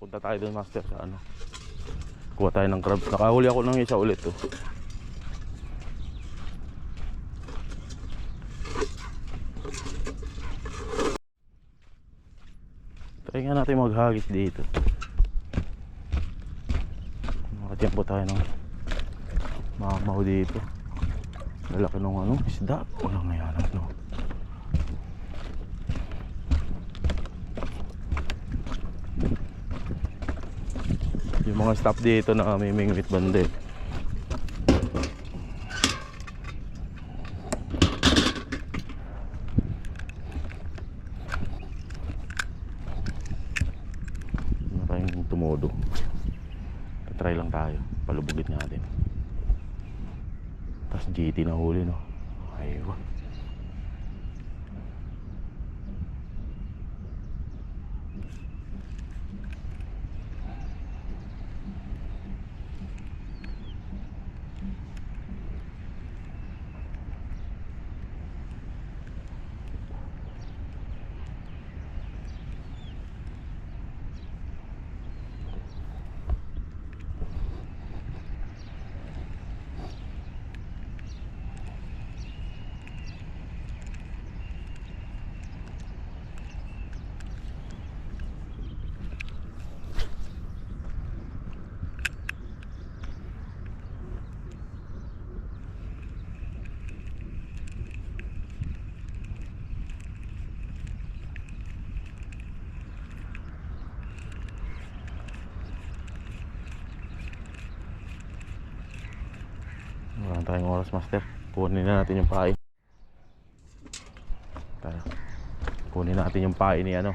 punta tayo dun master sa ano. Kuha tayo ng crabs. Nakahuli ako ng isa ulit oh. Try nga natin maghagis dito. Makatiyampo tayo ng mamaw dito. Lalaki ng ano, isda. Walang ngayon no. Yung mga staff dito na mimingwit bande. Maraming tumodo. Try lang tayo, palubugit natin. Tapos GT na huli no. Aywa. Wala tayong oras master. Kunin na natin yung pain. Tara. Kunin natin yung pain ni ano,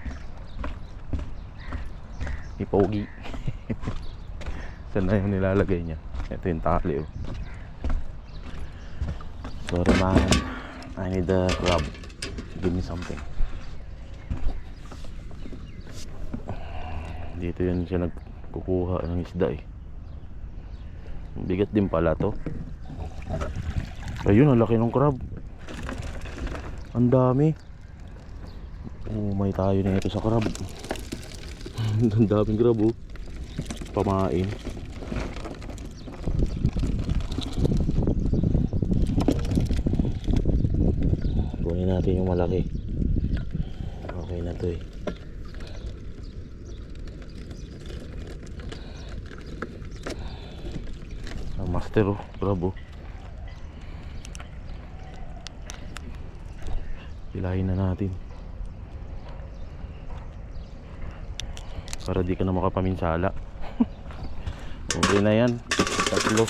ni Pogi. Saan na yung nilalagay niya? Ito yung tali oh. Sorry man, I need the crab. Give me something. Dito yun siya nagkukuha ng isda eh. Bigat din pala to. Ayun, ang laki ng crab. Ang dami. Umay tayo na ito sa crab. Ang daming crab oh. Pamain. Kunin natin yung malaki. Okay na to eh. Ang master oh, crab oh. Pilahin na natin para di ka na makapaminsala. Okay na yan, tatlo.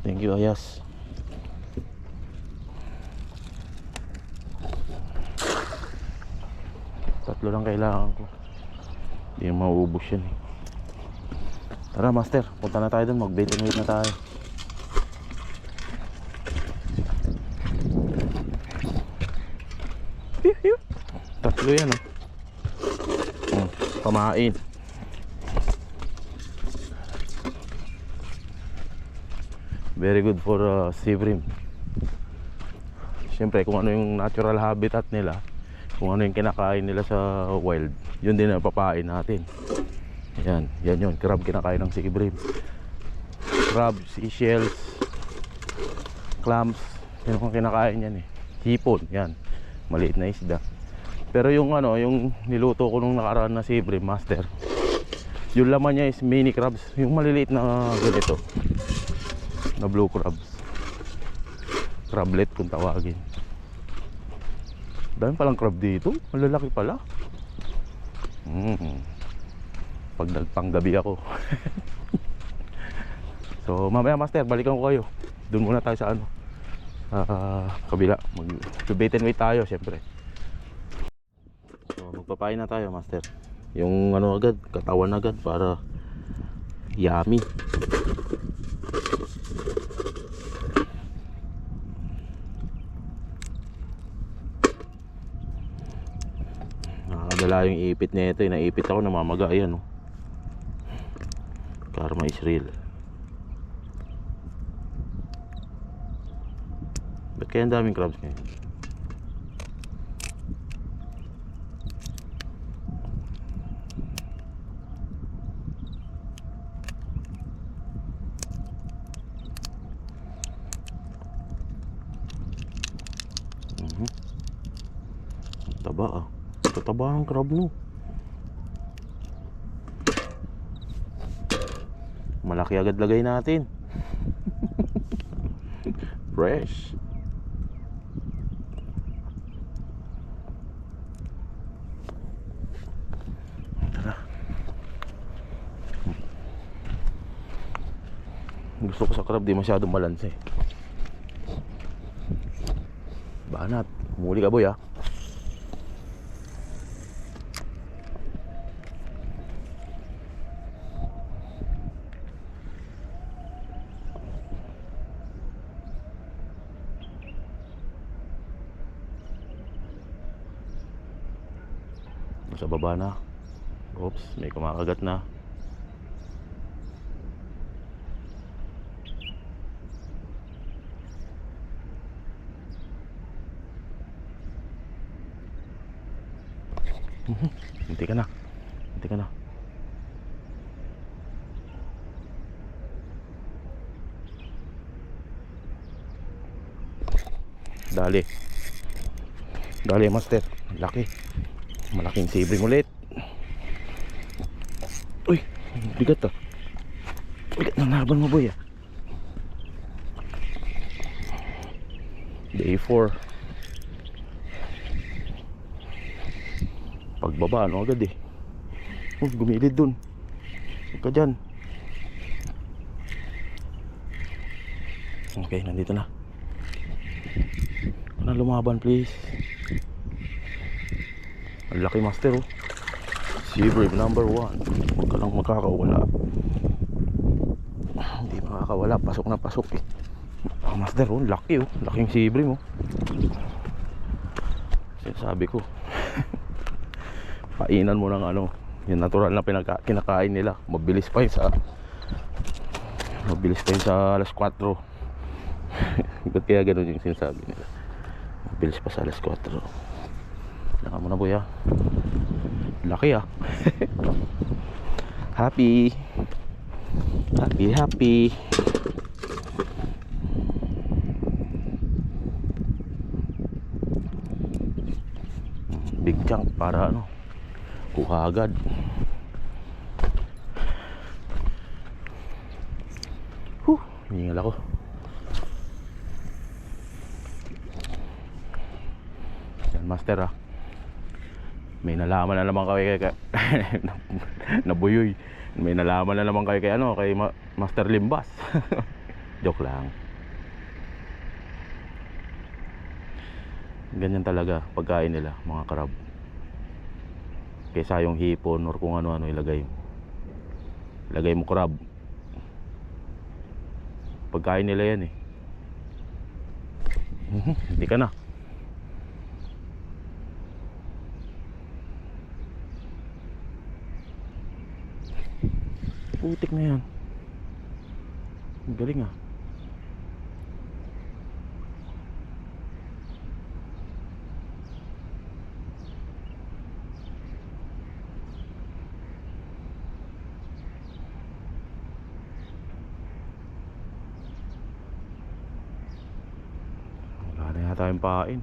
Thank you Ayas. Tatlo lang kailangan ko, hindi mauubos yan eh. Tara master, punta na tayo dun, mag bait and wait na tayo. Tatlo yan oh. Pamain. Very good for sea bream. Siyempre kung ano yung natural habitat nila, kung ano yung kinakain nila sa wild, yun din ang papain natin. Yan, yan yun, crab kinakain ng sea bream. Crab, seashells, clams, yun ang kinakain yan eh. Hipon, yan, maliit na isda. Pero yung ano, yung niluto ko nung nakaraan na sea bream master, yung laman niya is mini crabs, yung maliliit na ganito, na blue crabs, crablet kung tawagin. Dami palang crab dito, malalaki pala. Pag nagpanggabi ako. So mamaya master, balikan ko kayo. Doon muna tayo sa ano, kabila, mag-bait and wait tayo syempre. So magpapain na tayo master. Yung ano agad, katawan agad para yummy. Nakakadala yung ipit nito, naipit ako, namamaga. Ayan oh. Karma is real. Ba't kaya ang daming crabs ngayon? Taba ah. Tataba ng crab no. Malaki agad lagay natin. Fresh. Tara. Gusto ko sa crab di masyadong balanse. Banat. Muli ka boy ah. Nasa baba na. Oops, may kumakagat na. Hinti ka na. Hinti ka na. Dali. Dali master. Laki. Malaking sibling ulit. Uy, bigat ah. Bigat ng laban mo boy ah. Day 4. Pagbaba ano agad eh. Gumilid dun. Huwag ka dyan. Okay, nandito na. Ano lumaban please. Ang laki master oh. Sea Brave number 1. Huwag ka lang makakawala. Hindi makakawala. Pasok na pasok eh. Ah, master oh, laki oh. Laking Sea Brave oh. Sinasabi ko. Painan mo ng ano, yung natural na kinakain nila. Mabilis pa yun sa alas 4. Ba't kaya ganun yung sinasabi nila? Mabilis pa sa alas 4. Laka mo na boy ah. Laki ah. Happy. Happy, happy. Big chunk para ano, kuha agad. Hihingal ako. Yan master ah. May nalaman na naman kayo kay nabuyoy. May nalaman na naman kayo kay ano, kay Master Limbas. Joke lang. Ganyan talaga pagkain nila, mga crab. Kaysa yung hipon or kung ano-ano ilagay. Ilagay mo crab. Pagkain nila yan eh. Hindi ka na. Putik na yan. Ang galing ah. Wala na yata yung pain.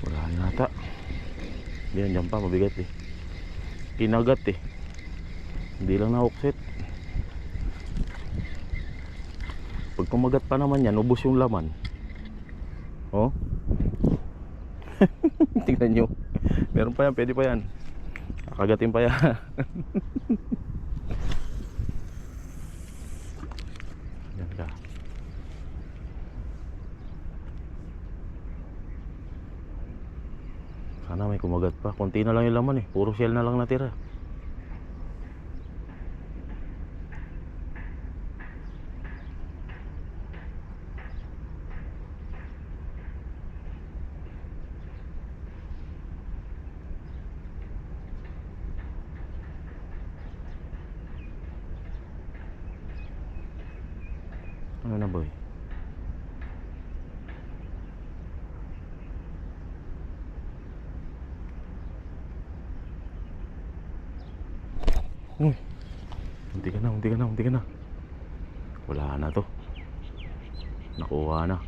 Wala na yata. Yan, dyan pa, mabigat eh. Kinagat eh. Hindi lang na-offset. Pag kumagat pa naman yan, ubos yung laman. Oh. Tingnan nyo. Meron pa yan, pwede pa yan. Kakagatin pa yan. Yan ka. Sana may kumagat pa. Konti na lang yung laman eh. Puro shell na lang natira. Ano na boy? Uy, munti ka na. Wala na to. Nakuha na.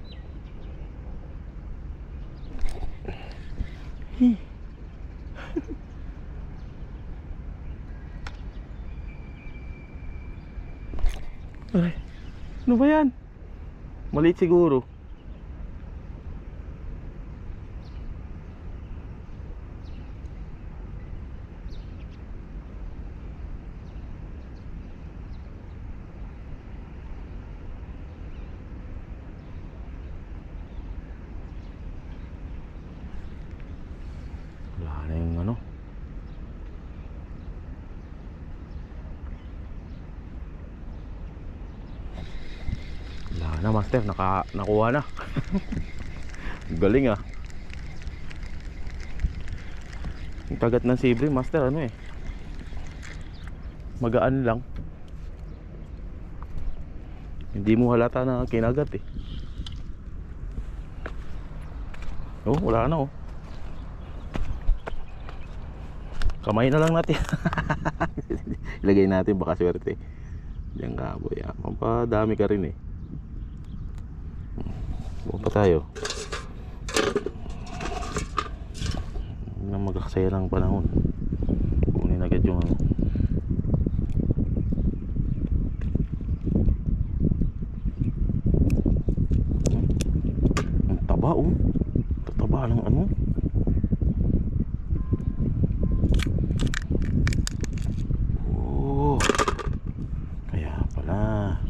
Ay, ano ba yan? Maliit siguro. Wala na yung ano. Wala na master, nakuha na. Galing ah. Yung kagat ng sea bream master ano eh, magaan lang. Hindi mo halata na kinagat eh. Oh, wala na oh. Kamay na lang natin. Ilagay natin baka swerte. Diyan ka boy. Mampadami ka rin eh. Buwan pa tayo. Huwag na magkakasaya ng panahon. Kunin agad yung ano. Ang taba oh. Tataba ng ano. Oh, kaya pala.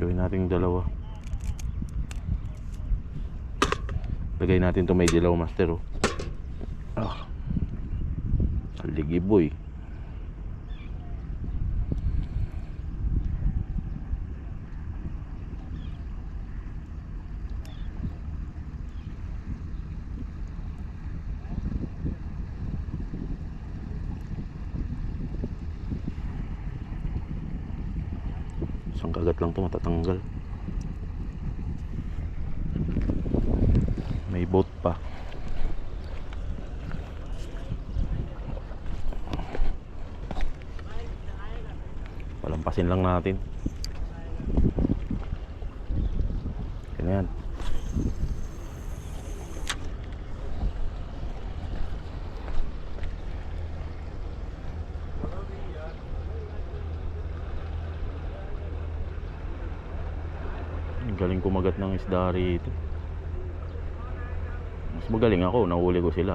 Gawin natin yung dalawa. Lagay natin to may dilaw master oh. Ah, aligi boy. Isang kagat lang to matatanggal. May boat pa. Palampasin lang natin. Ganyan. Galing kumagat ng isda rito. Mas magaling ako, nahuli ko sila.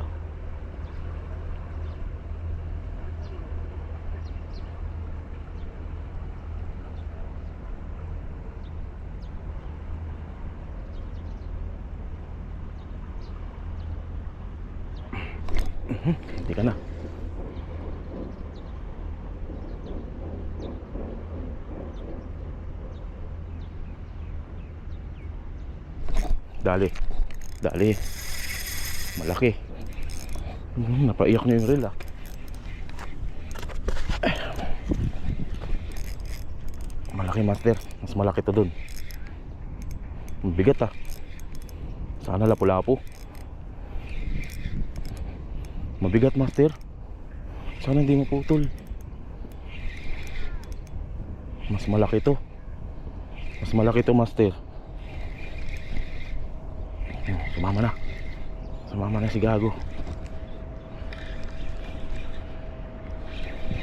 Hindi ka na. Dali. Dali. Malaki. Napaiyak niyo yung reel ah. Malaki master. Mas malaki to dun. Mabigat ah. Sana lapu-lapu. Mabigat master. Sana hindi maputol. Mas malaki to. Mas malaki to master. Sumama na. Sumama na si Gago.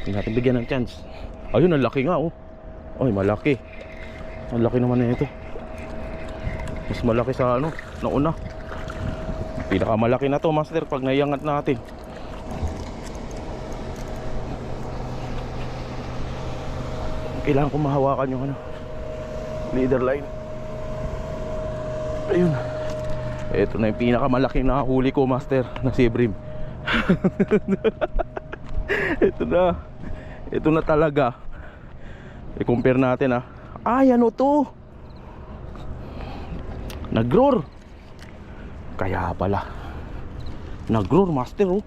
Hindi natin bigyan ng chance. Ayun, ang laki nga oh. Ay, malaki. Ang laki naman na ito. Mas malaki sa ano, nauna. Pinakamalaki na to master pag naiangat natin. Kailangan ko mahawakan yung ano, leader line. Ayun. Ito na yung pinakamalaking nakahuli ko master na sea bream. Ito na talaga. I-compare natin ah. Ay, ano to? Nag-roar. Kaya pala. Nag-roar, master, oh.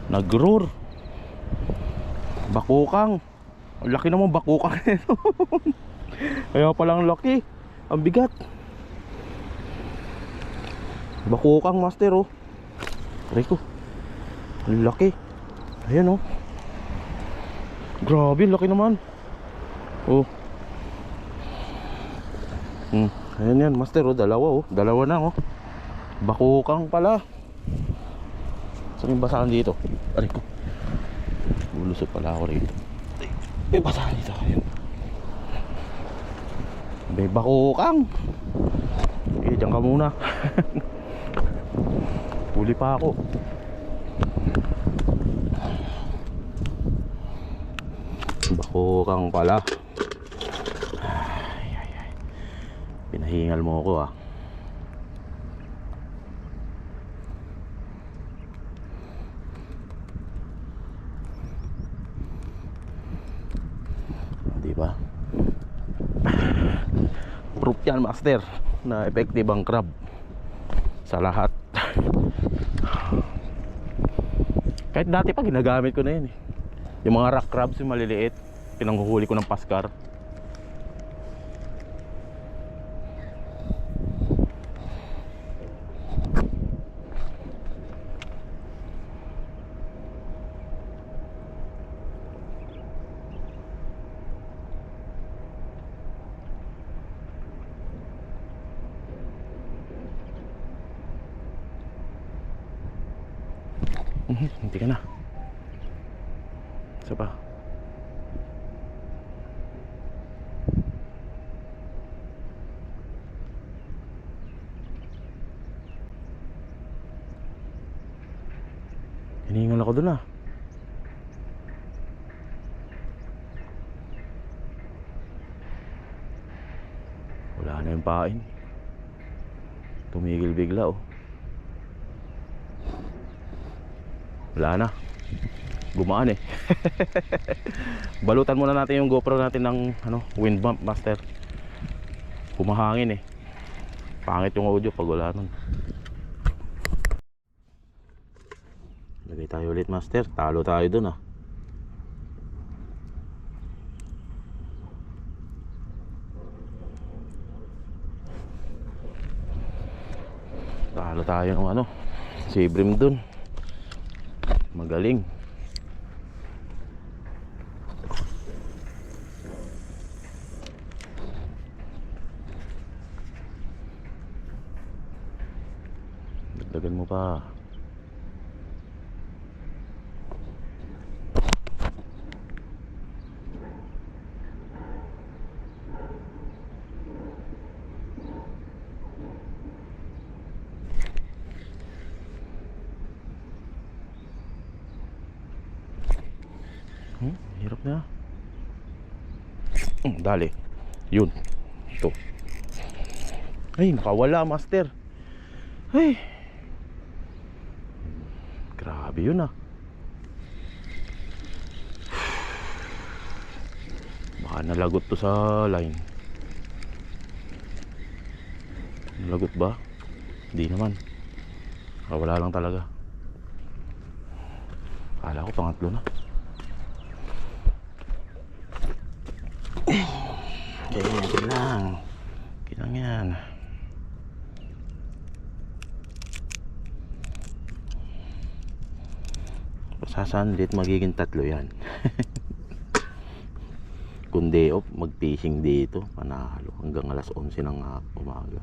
Nag-roar. Bakukang. Ang laki naman bakukang nito. Kaya palang laki. Ang bigat. Bakukang, master, oh. Rico. Ang laki. Ayan, oh. Grabe, laki naman. Oh. Ayan yan, master, oh. Dalawa, oh. Dalawa na, oh. Bakukang pala. Saan yung basahan dito? Aray ko. Lulusot pala ako rito. May basahan dito. Ayan. May bakukang. Eh, dyan ka muna. Huli pa ako. Bakukang pala. Ay. Pinahingal mo ako, ah. Diba? Proof yan, master, na effective ang crab sa lahat. Kahit dati pa ginagamit ko na yun, eh. Yung mga rock crabs, yung maliliit, pinanghuhuli ko ng paskar. Hindi ka na. Isa pa. Hinihingal ako dun, ah. Wala na yung pain. Tumigil bigla, oh. Wala na. Gumaan, eh. Balutan muna natin yung GoPro natin ng wind bump, master. Kumahangin, eh. Pangit yung audio pag wala nun. Lagay tayo ulit, master. Talo tayo dun, ah. Talo tayo ng si Brim dun. Magaling. Dagdagan mo pa. Hirap na. Dali. Yun. Ito. Ay, nakawala, master. Ay. Grabe yun, ah. Baka nalagot to sa line. Nalagot ba? Hindi naman. Nakawala lang talaga. Akala ko pangatlo na. Kailangan yan. Sasanlit magiging 3 yan. Kung day off, mag-fishing dito, panalo hanggang alas 11 ng umaga.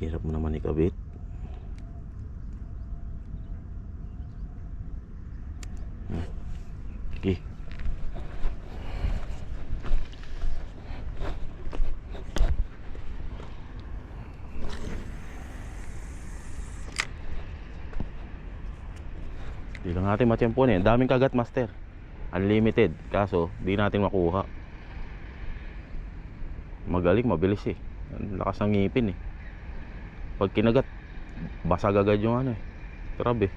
Hirap mo naman ikabit. Okay. Di lang natin matiyempuan, eh. Daming kagat, master. Unlimited. Kaso di natin makuha. Magaling, mabilis eh. Ang lakas ng ngipin eh. Pag kinagat, basag agad yung ano eh. Grabe.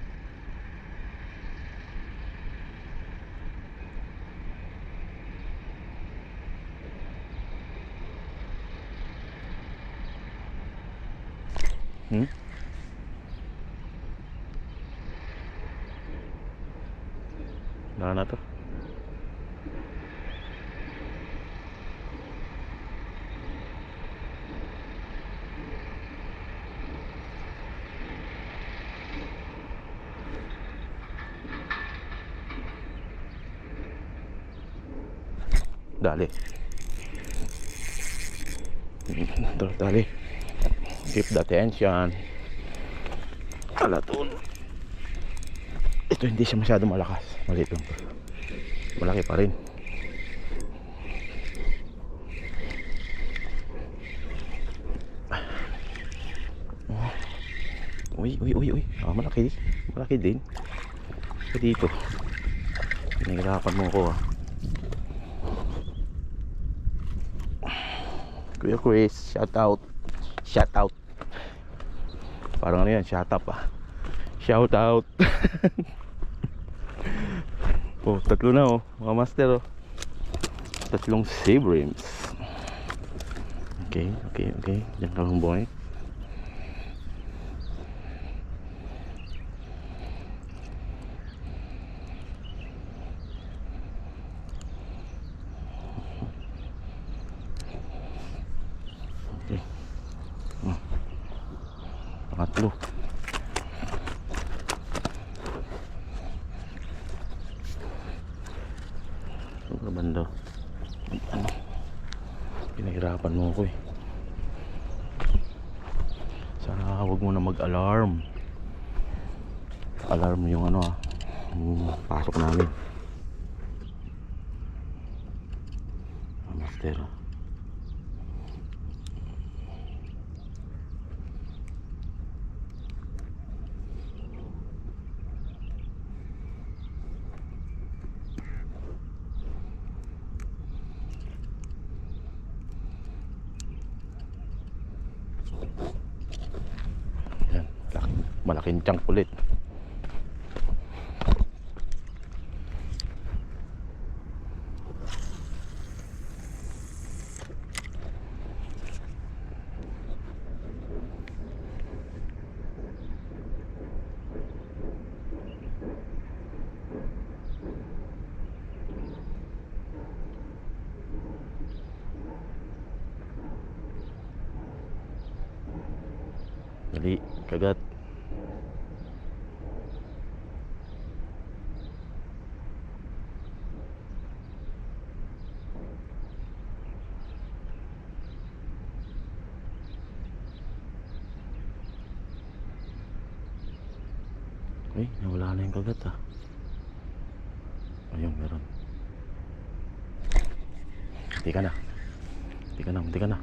Wala na to. Dali. Dali. Keep the tension. Alatun. Ito hindi siya masyado malakas. Maliit lang. Malaki pa rin. Uy. Malaki. Malaki din. Dito. Pinaghirapan mo ko ah. Kuya Chris, shout out. Shout out. Parang ano yan, shout up ah. Shout out. Oh, tatlo na oh, mga master oh. Tatlong save rims. Okay. Diyan ka lang boy. Okay. Pangatlo. Ano banda? Ano? Pinahirapan mo ko eh. Sana huwag mo na mag-alarm. Alarm yung ano ah, yung pasok namin. Master ah. Malaking chunk ulit. Dali, kagat. Ay, nawala na yung kagat ah. Ayun, meron. Hindi ka na.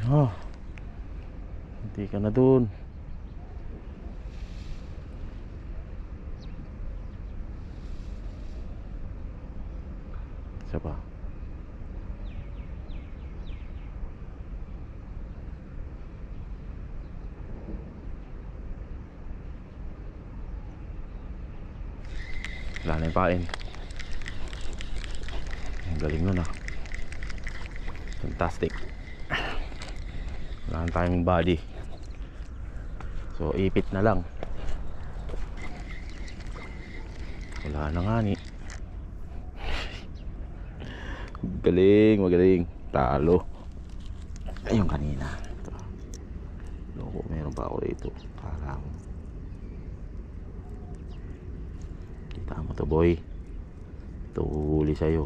Oh, hindi ka na dun. Isa pa. Wala na yung pain. Ang galing nun ah. Fantastic. Wala na tayong body. So ipit na lang. Wala na nga ni. Magaling. Talo. Ayun kanina. Ito. Loko, meron pa ako dito. Kala mo. Kita mo to boy. Ito huli sa'yo.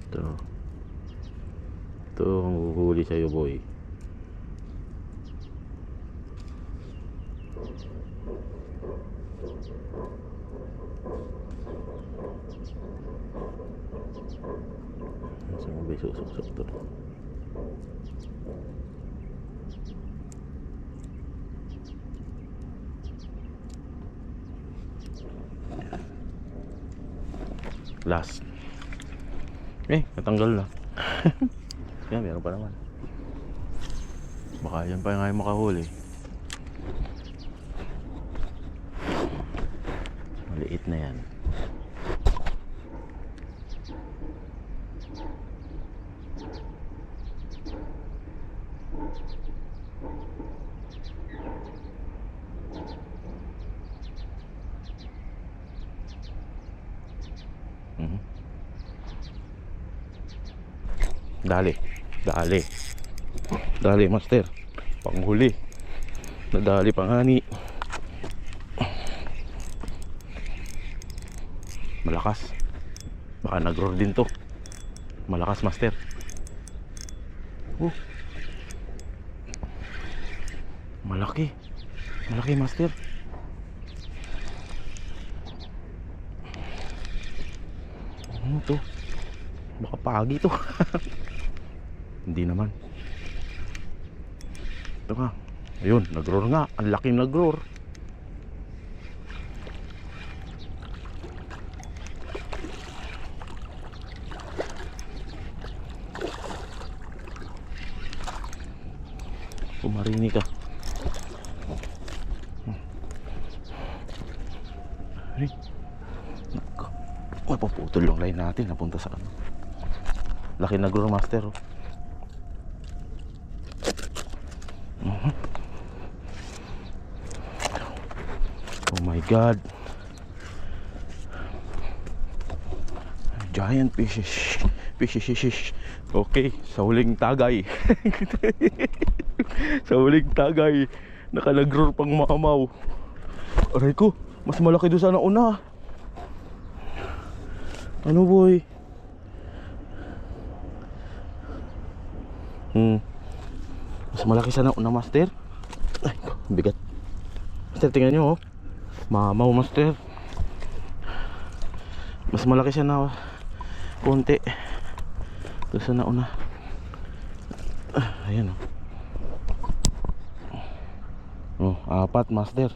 Ito ang huhuli sa'yo, boy. Saan mo ba isusok to? Last. Natanggal na. Yan, meron pa naman. Baka yan pa nga yung makahuli. Maliit na yan. Dali master, panghuli. Nadali panghani. Malakas. Baka nag-roar din to. Malakas master. Malaki master. Ano to? Baka pagi to. Hindi naman. Ito ka. Ayun, nag-roar nga. Ang laking nag-roar. Pumarini ka. Ay, mapuputol yung line natin. Napunta sa ano. Laki nag-roar master. Oh my God. Giant fishes. Okay, sa huling tagay. Sa huling tagay, naka-nag-roar pang mamaw. Aray ko, mas malaki doon sa nauna. Ano boy? Mas malaki sa nauna master. Ay, bigat. Master, tingnan nyo oh. Mamaw master. Mas malaki siya na konti doon sa nauna. Ayan oh. Apat master.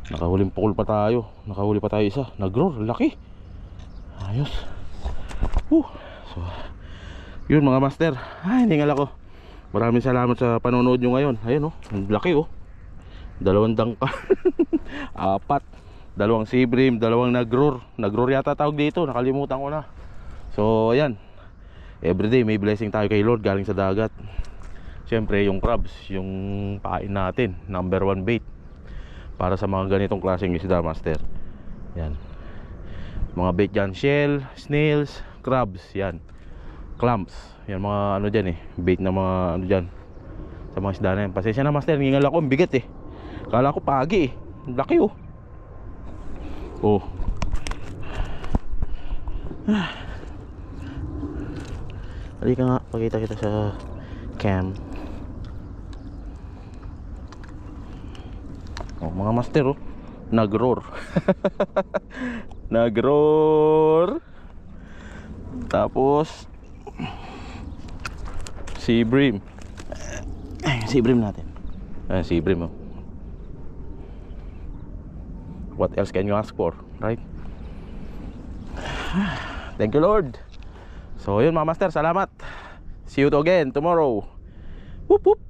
Nakahuling pukul pa tayo. Nakahuli pa tayo isa. Nag-roar, laki. Ayos. So, yun mga master. Hiningal ako. Maraming salamat sa panonood nyo ngayon. Ayan oh, ang laki oh. 2 dangka. 4. 2 sea bream, 2 nag-roar. Nag-roar yata tawag dito, nakalimutan ko na. So ayan, everyday may blessing tayo kay Lord galing sa dagat. Siyempre yung crabs, yung pain natin, number 1 bait para sa mga ganitong klaseng isda master. Yan, mga bait dyan, shell, snails, crabs, yan, clams. Yan mga ano dyan bait na mga ano dyan sa mga isda na yan. Pasensya na master, ngingal ako, ang bigat kala ko pagi laki oh. Halika nga, pakita kita sa cam. Mga master nag-roar. Nag-roar. Tapos sea bream. Sea bream natin. Sea bream What else can you ask for, right? Thank you Lord. So yun mga master, salamat. See you again tomorrow. Whoop whoop.